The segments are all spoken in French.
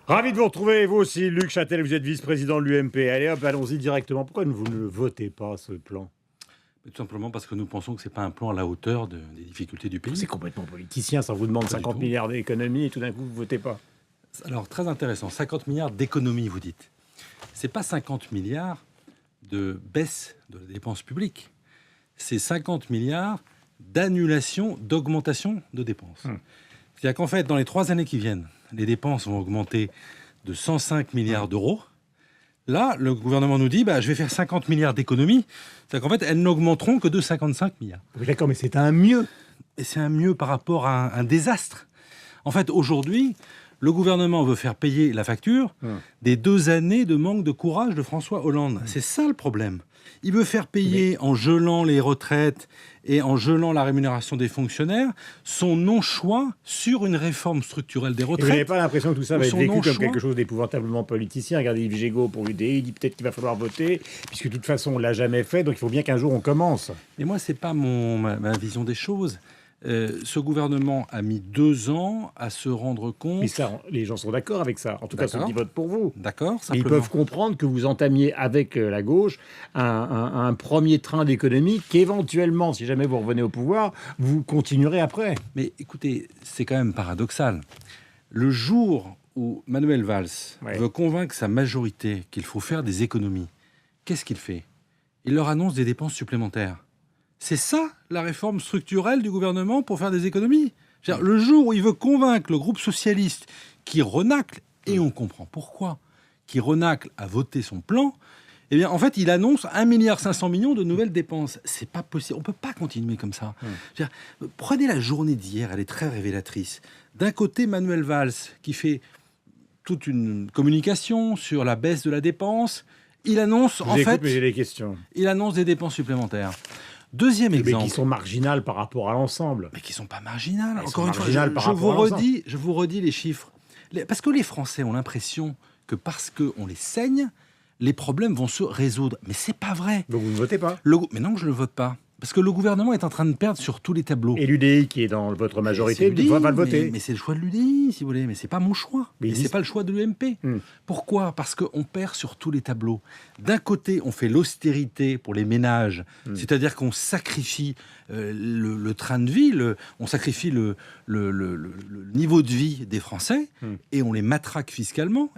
Ravi de vous retrouver, vous aussi, Luc Châtel, vous êtes vice-président de l'UMP. Allez hop, allons-y directement. Pourquoi vous ne le votez pas, ce plan? Tout simplement parce que nous pensons que ce n'est pas un plan à la hauteur des difficultés du pays. C'est complètement politicien, ça vous demande Pas du 50 tout. milliards d'économies et tout d'un coup, vous ne votez pas. Alors, très intéressant, 50 milliards d'économies, vous dites. Ce n'est pas 50 milliards de baisse de la dépense publique. C'est 50 milliards d'annulation, d'augmentation de dépenses. C'est-à-dire qu'en fait, dans les 3 années qui viennent, les dépenses vont augmenter de 105 milliards d'euros. Là, le gouvernement nous dit, je vais faire 50 milliards d'économies. C'est-à-dire qu'en fait, elles n'augmenteront que de 55 milliards. Oui, d'accord, mais c'est un mieux. Et c'est un mieux par rapport à un désastre. En fait, aujourd'hui, le gouvernement veut faire payer la facture des 2 années de manque de courage de François Hollande. C'est ça le problème. Il veut faire payer, en gelant les retraites et en gelant la rémunération des fonctionnaires, son non-choix sur une réforme structurelle des Et vous retraites. n'avez pas l'impression que tout ça va être Son vécu comme non-choix. quelque chose d'épouvantablement politicien? Regardez Yves Gégaud pour l'UDI, il dit peut-être qu'il va falloir voter, puisque de toute façon, on ne l'a jamais fait, donc il faut bien qu'un jour on commence. Mais moi, ce n'est pas ma vision des choses. Ce gouvernement a mis 2 ans à se rendre compte... Mais ça, les gens sont d'accord avec ça, en tout cas ceux D'accord. qui votent pour vous. D'accord, Et ils simplement. peuvent comprendre que vous entamiez avec la gauche un premier train d'économie qu'éventuellement, si jamais vous revenez au pouvoir, vous continuerez après. Mais écoutez, c'est quand même paradoxal. Le jour où Manuel Valls veut convaincre sa majorité qu'il faut faire des économies, qu'est-ce qu'il fait? Il leur annonce des dépenses supplémentaires. C'est ça, la réforme structurelle du gouvernement pour faire des économies? C'est-à-dire, le jour où il veut convaincre le groupe socialiste qui renacle, et on comprend pourquoi, qui renacle à voter son plan, eh bien, en fait, il annonce 1,5 milliard de nouvelles dépenses. C'est pas possible. On peut pas continuer comme ça. C'est-à-dire, prenez la journée d'hier, elle est très révélatrice. D'un côté, Manuel Valls, qui fait toute une communication sur la baisse de la dépense. Il annonce, Je vous écoute, mais j'ai des questions. il annonce des dépenses supplémentaires. Deuxième Mais exemple. qui sont marginales par rapport à l'ensemble. Mais qui ne sont pas marginales. Elles Encore sont une fois, marginales par je vous rapport à l'ensemble. redis les chiffres. Parce que les Français ont l'impression que parce qu'on les saigne, les problèmes vont se résoudre. Mais c'est pas vrai. Donc vous ne votez pas. Mais non, je ne le vote pas. Parce que le gouvernement est en train de perdre sur tous les tableaux. Et l'UDI, qui est dans votre majorité, C'est dit va le l'UDI, voter. Mais c'est le choix de l'UDI, si vous voulez. Mais c'est pas mon choix. Mais Et ils c'est disent- pas le choix de l'UMP. Pourquoi? Parce qu'on perd sur tous les tableaux. D'un côté, on fait l'austérité pour les ménages, c'est-à-dire qu'on sacrifie le train de vie, on sacrifie le niveau de vie des Français, et on les matraque fiscalement.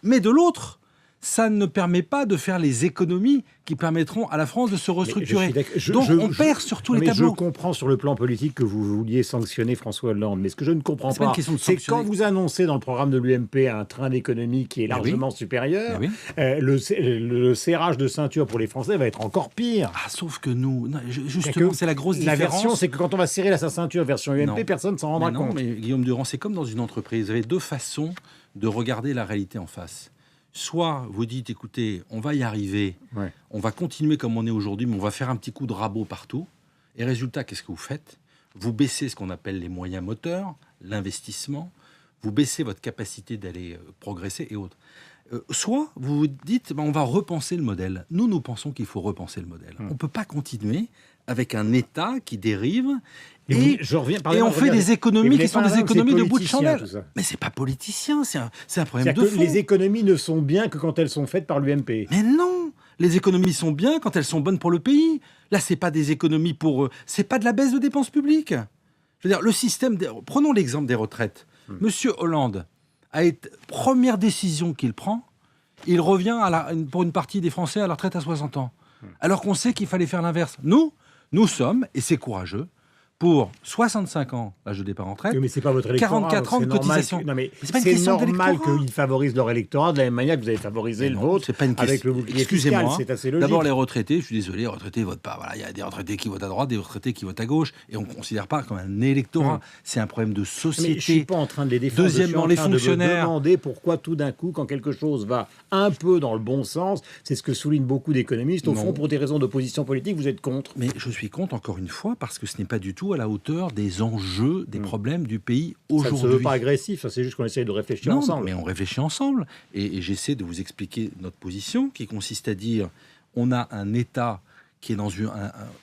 Mais de l'autre, ça ne permet pas de faire les économies qui permettront à la France de se restructurer. Donc on perd sur tous les Je tableaux. comprends sur le plan politique que vous vouliez sanctionner François Hollande, mais ce que je ne comprends C'est pas pas, une question de c'est sanctionner. quand vous annoncez dans le programme de l'UMP un train d'économie qui est largement supérieur, oui. Le serrage de ceinture pour les Français va être encore pire. Ah, sauf que nous, non, C'est justement, que c'est la grosse La différence. version, c'est que quand on va serrer sa ceinture version UMP, Non. personne ne s'en rendra Mais non, compte. mais Guillaume Durand, c'est comme dans une entreprise. Vous avez 2 façons de regarder la réalité en face. Soit vous dites, écoutez, on va y arriver, Ouais. on va continuer comme on est aujourd'hui, mais on va faire un petit coup de rabot partout. Et résultat, qu'est-ce que vous faites? Vous baissez ce qu'on appelle les moyens moteurs, l'investissement, vous baissez votre capacité d'aller progresser et autres. Soit vous vous dites, on va repenser le modèle. Nous pensons qu'il faut repenser le modèle. On ne peut pas continuer avec un État qui dérive et on fait des économies qui sont des économies de bout de chandelle. Mais c'est pas politicien, c'est un problème de fond. Les économies ne sont bien que quand elles sont faites par l'UMP. Mais non, les économies sont bien quand elles sont bonnes pour le pays. Là, c'est pas des économies pour... c'est pas de la baisse de dépenses publiques. Je veux dire, le système... Prenons l'exemple des retraites. Monsieur Hollande a été... Première décision qu'il prend, il revient pour une partie des Français à la retraite à 60 ans. Alors qu'on sait qu'il fallait faire l'inverse. Nous sommes, et c'est courageux, pour 65 ans, l'âge de départ en retraite, Oui, mais c'est pas votre électorat. 44 ans de cotisation. Non, mais c'est pas une c'est question normal d'électorat. qu'ils favorisent leur électorat de la même manière que vous avez favorisé le Non, vôtre c'est pas une question. avec le bouclier fiscal. Excusez-moi. C'est assez logique. D'abord, les retraités, je suis désolé, les retraités votent pas. Voilà, il y a des retraités qui votent à droite, des retraités qui votent à gauche, et on ne considère pas comme un électorat. C'est un problème de Mais société. je ne suis pas en train de les défendre. Deuxièmement, les je suis en train fonctionnaires. de me demander pourquoi tout d'un coup, quand quelque chose va un peu dans le bon sens, c'est ce que soulignent beaucoup d'économistes. Au Non. fond, pour des raisons d'opposition politique, vous êtes contre. Mais je suis contre, encore une fois, parce que ce n'est pas du tout à la hauteur des enjeux, des problèmes du pays Ça ne se aujourd'hui. veut pas agressif, ça, c'est juste qu'on essaye de réfléchir Non, ensemble. mais on réfléchit ensemble. Et j'essaie de vous expliquer notre position, qui consiste à dire on a un État qui est dans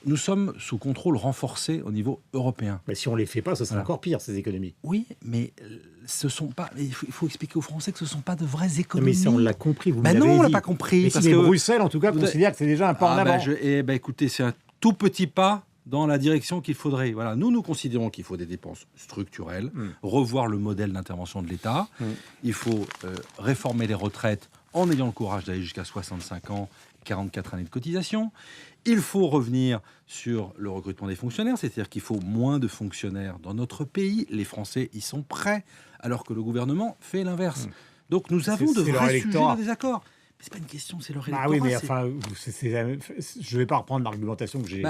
nous sommes sous contrôle renforcé au niveau européen. Mais si on ne les fait pas, ce sera encore pire, ces économies. Oui, mais ce sont pas. Il faut expliquer aux Français que ce ne sont pas de vraies économies. Mais ça, on l'a compris. Vous non, on ne l'a pas compris. Mais parce que Bruxelles, en tout cas, considère que c'est déjà un pas en avant. Écoutez, c'est un tout petit pas dans la direction qu'il faudrait. Voilà, nous considérons qu'il faut des dépenses structurelles, revoir le modèle d'intervention de l'État. Il faut réformer les retraites en ayant le courage d'aller jusqu'à 65 ans, 44 années de cotisation. Il faut revenir sur le recrutement des fonctionnaires, c'est-à-dire qu'il faut moins de fonctionnaires dans notre pays. Les Français y sont prêts, alors que le gouvernement fait l'inverse. Donc nous avons de vrais sujets de désaccord. Mais c'est pas une question, c'est leur électorat. Ah oui, mais enfin, je ne vais pas reprendre l'argumentation que j'ai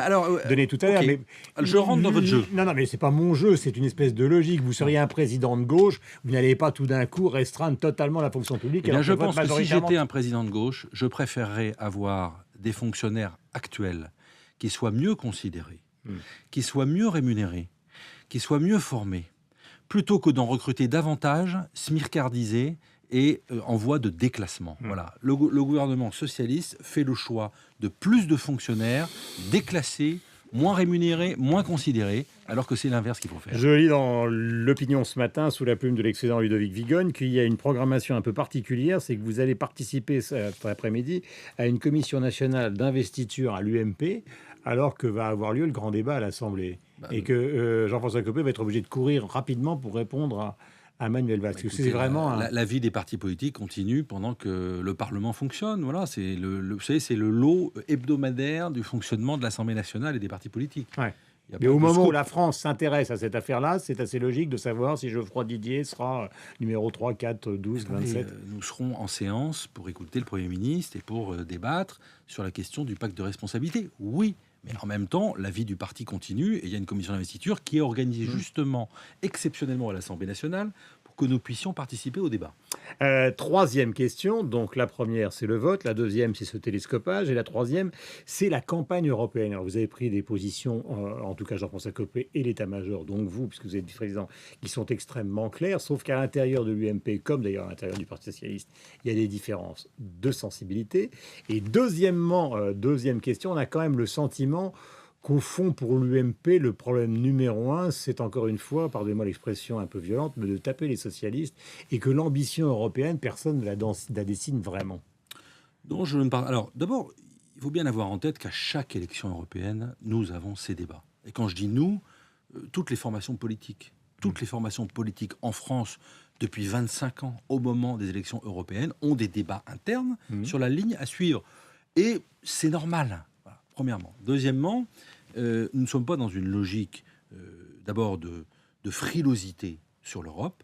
donnée tout à l'heure. Mais je rentre dans votre jeu. Non, mais c'est pas mon jeu, c'est une espèce de logique. Vous seriez un président de gauche, vous n'allez pas tout d'un coup restreindre totalement la fonction publique. Je pense que si j'étais un président de gauche, je préférerais avoir des fonctionnaires actuels qui soient mieux considérés, qui soient mieux rémunérés, qui soient mieux formés, plutôt que d'en recruter davantage, smircardisés et en voie de déclassement. Voilà. Le gouvernement socialiste fait le choix de plus de fonctionnaires déclassés, moins rémunérés, moins considérés, alors que c'est l'inverse qu'il faut faire. Je lis dans l'Opinion ce matin, sous la plume de l'excellent Ludovic Vigogne, qu'il y a une programmation un peu particulière, c'est que vous allez participer cet après-midi à une commission nationale d'investiture à l'UMP, alors que va avoir lieu le grand débat à l'Assemblée. Et que Jean-François Copé va être obligé de courir rapidement pour répondre à Manuel Valls. Écoutez, c'est vraiment la vie des partis politiques continue pendant que le Parlement fonctionne. Voilà, c'est vous savez, c'est le lot hebdomadaire du fonctionnement de l'Assemblée nationale et des partis politiques. Ouais. Mais au moment où la France s'intéresse à cette affaire-là, c'est assez logique de savoir si Geoffroy Didier sera numéro 3, 4, 12, 27. Nous serons en séance pour écouter le Premier ministre et pour débattre sur la question du pacte de responsabilité. Oui. Mais en même temps, la vie du parti continue et il y a une commission d'investiture qui est organisée justement, exceptionnellement à l'Assemblée nationale, pour que nous puissions participer au débat. Troisième question, donc la première c'est le vote, la deuxième c'est ce télescopage et la troisième c'est la campagne européenne. Alors vous avez pris des positions, en tout cas Jean-François Copé et l'état-major, donc vous, puisque vous êtes vice-président, qui sont extrêmement clairs, sauf qu'à l'intérieur de l'UMP, comme d'ailleurs à l'intérieur du Parti socialiste, il y a des différences de sensibilité. Et deuxièmement, deuxième question, on a quand même le sentiment qu'au fond, pour l'UMP, le problème numéro un, c'est encore une fois, pardonnez-moi l'expression un peu violente, mais de taper les socialistes, et que l'ambition européenne, personne ne la dessine vraiment. Non, je ne parle. Alors, d'abord, il faut bien avoir en tête qu'à chaque élection européenne, nous avons ces débats. Et quand je dis nous, toutes les formations politiques en France, depuis 25 ans, au moment des élections européennes, ont des débats internes sur la ligne à suivre. Et c'est normal. Premièrement. Deuxièmement, nous ne sommes pas dans une logique d'abord de frilosité sur l'Europe.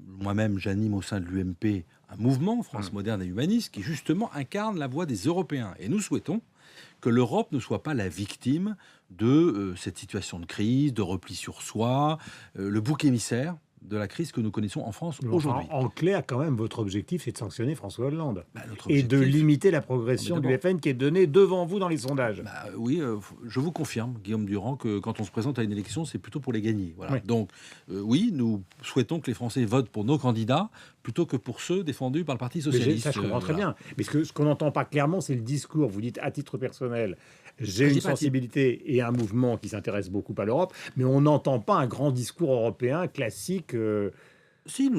Moi-même, j'anime au sein de l'UMP un mouvement, France moderne et humaniste, qui justement incarne la voix des Européens. Et nous souhaitons que l'Europe ne soit pas la victime de cette situation de crise, de repli sur soi, le bouc émissaire de la crise que nous connaissons en France aujourd'hui. En clair, quand même, votre objectif, c'est de sanctionner François Hollande et de limiter la progression du FN qui est donnée devant vous dans les sondages. Oui, je vous confirme, Guillaume Durand, que quand on se présente à une élection, c'est plutôt pour les gagner. Voilà. Oui. Donc, oui, nous souhaitons que les Français votent pour nos candidats plutôt que pour ceux défendus par le Parti socialiste. Ça, je comprends très bien. Mais ce qu'on n'entend pas clairement, c'est le discours. Vous dites, à titre personnel, j'ai une sensibilité et un mouvement qui s'intéresse beaucoup à l'Europe, mais on n'entend pas un grand discours européen classique. Si,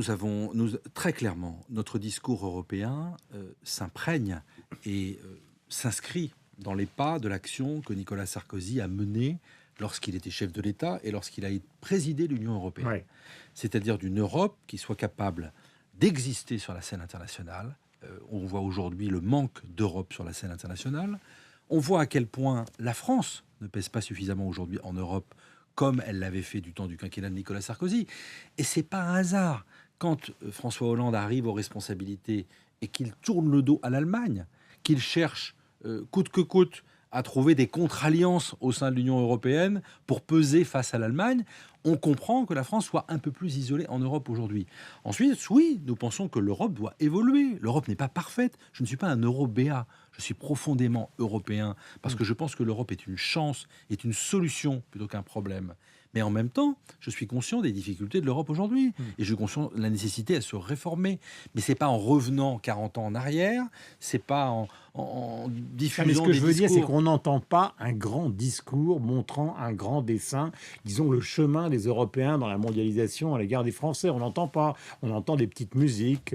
très clairement, notre discours européen s'imprègne et s'inscrit dans les pas de l'action que Nicolas Sarkozy a menée lorsqu'il était chef de l'État et lorsqu'il a présidé l'Union européenne. Ouais. C'est-à-dire d'une Europe qui soit capable d'exister sur la scène internationale. On voit aujourd'hui le manque d'Europe sur la scène internationale. On voit à quel point la France ne pèse pas suffisamment aujourd'hui en Europe comme elle l'avait fait du temps du quinquennat de Nicolas Sarkozy. Et c'est pas un hasard quand François Hollande arrive aux responsabilités et qu'il tourne le dos à l'Allemagne, qu'il cherche coûte que coûte à trouver des contre-alliances au sein de l'Union européenne pour peser face à l'Allemagne. On comprend que la France soit un peu plus isolée en Europe aujourd'hui. Ensuite, oui, nous pensons que l'Europe doit évoluer. L'Europe n'est pas parfaite. Je ne suis pas un euro-béat. Je suis profondément européen parce que je pense que l'Europe est une chance, est une solution plutôt qu'un problème. Mais en même temps, je suis conscient des difficultés de l'Europe aujourd'hui. Et je suis conscient de la nécessité à se réformer. Mais ce n'est pas en revenant 40 ans en arrière, c'est pas en diffusant mais ce que je veux dire, c'est discours. qu'on n'entend pas un grand discours montrant un grand dessin, disons le chemin des Européens dans la mondialisation à l'égard des Français. On n'entend pas. On entend des petites musiques,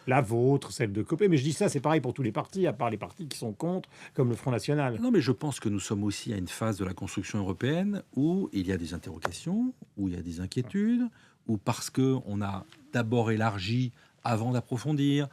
la vôtre, celle de Copé. Mais je dis ça, c'est pareil pour tous les partis, à part les partis qui sont contre, comme le Front National. Non, mais je pense que nous sommes aussi à une phase de la construction européenne où il y a des interrogations, où il y a des inquiétudes, où parce qu'on a d'abord élargi avant d'approfondir,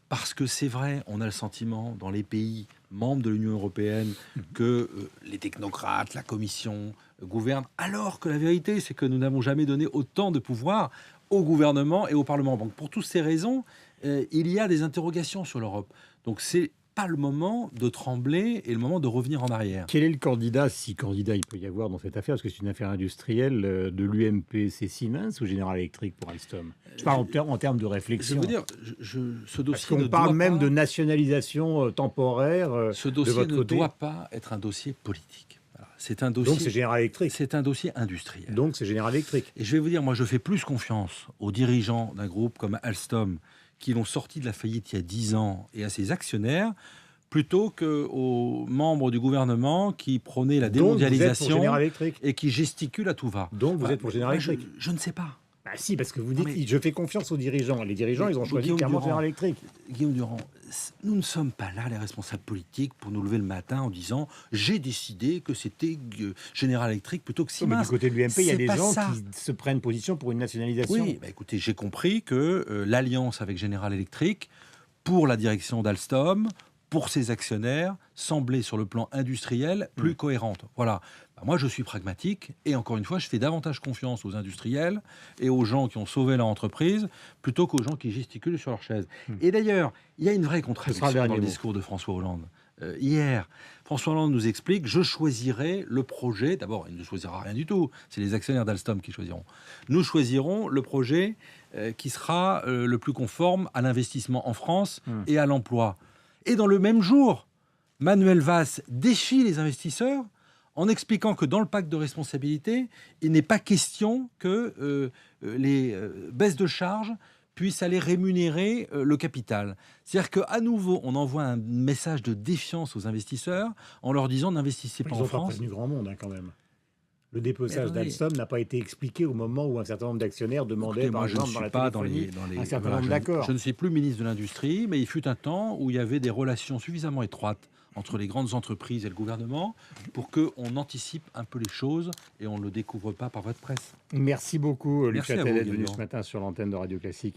parce que c'est vrai, on a le sentiment dans les pays membres de l'Union européenne que les technocrates, la Commission gouvernent, alors que la vérité, c'est que nous n'avons jamais donné autant de pouvoir au gouvernement et au Parlement. Donc pour toutes ces raisons, il y a des interrogations sur l'Europe. Donc c'est pas le moment de trembler et le moment de revenir en arrière. Quel est le candidat, si candidat il peut y avoir dans cette affaire, parce que c'est une affaire industrielle de l'UMP, c'est Siemens ou General Electric pour Alstom? Je parle en termes de réflexion. Je veux dire, ce dossier Parce qu'on parle même de nationalisation temporaire ce de dossier votre ne côté. doit pas être un dossier politique. Voilà. C'est un dossier. Donc c'est General Electric. C'est un dossier industriel. Donc c'est General Electric. Et je vais vous dire, moi, je fais plus confiance aux dirigeants d'un groupe comme Alstom, qui l'ont sorti de la faillite il y a 10 ans, et à ses actionnaires, plutôt qu'aux membres du gouvernement qui prônaient la démondialisation et qui gesticulent à tout va. Donc vous êtes pour General Electric. Je ne sais pas. Bah si, parce que vous dites, je fais confiance aux dirigeants. Les dirigeants, ils ont choisi Guillaume clairement Durand, General Electric. Guillaume Durand, nous ne sommes pas là, les responsables politiques, pour nous lever le matin en disant « j'ai décidé que c'était General Electric plutôt que Mais Siemens ». du côté de l'UMP, il y a C'est des pas gens ça. qui se prennent position pour une nationalisation. Oui, bah écoutez, j'ai compris que l'alliance avec General Electric, pour la direction d'Alstom, pour ses actionnaires, semblait sur le plan industriel plus cohérente. Voilà. Bah, moi, je suis pragmatique et encore une fois, je fais davantage confiance aux industriels et aux gens qui ont sauvé leur entreprise plutôt qu'aux gens qui gesticulent sur leur chaise. Et d'ailleurs, il y a une vraie contradiction dans le discours de François Hollande. Hier, François Hollande nous explique « je choisirai le projet ». D'abord, il ne choisira rien du tout. C'est les actionnaires d'Alstom qui choisiront. Nous choisirons le projet qui sera le plus conforme à l'investissement en France et à l'emploi. Et dans le même jour, Manuel Valls défie les investisseurs en expliquant que dans le pacte de responsabilité, il n'est pas question que les baisses de charges puissent aller rémunérer le capital. C'est-à-dire qu'à nouveau, on envoie un message de défiance aux investisseurs en leur disant n'investissez pas en France. Ils n'ont pas prévenu grand monde quand même. Le dépeçage d'Alstom n'a pas été expliqué au moment où un certain nombre d'actionnaires demandaient, par exemple, dans la téléphonie, un certain nombre d'accords. Je ne suis plus ministre de l'Industrie, mais il fut un temps où il y avait des relations suffisamment étroites entre les grandes entreprises et le gouvernement pour qu'on anticipe un peu les choses et on ne le découvre pas par votre presse. Merci beaucoup, Luc Merci à Châtel, vous, d'être venu Guillaume. ce matin sur l'antenne de Radio Classique.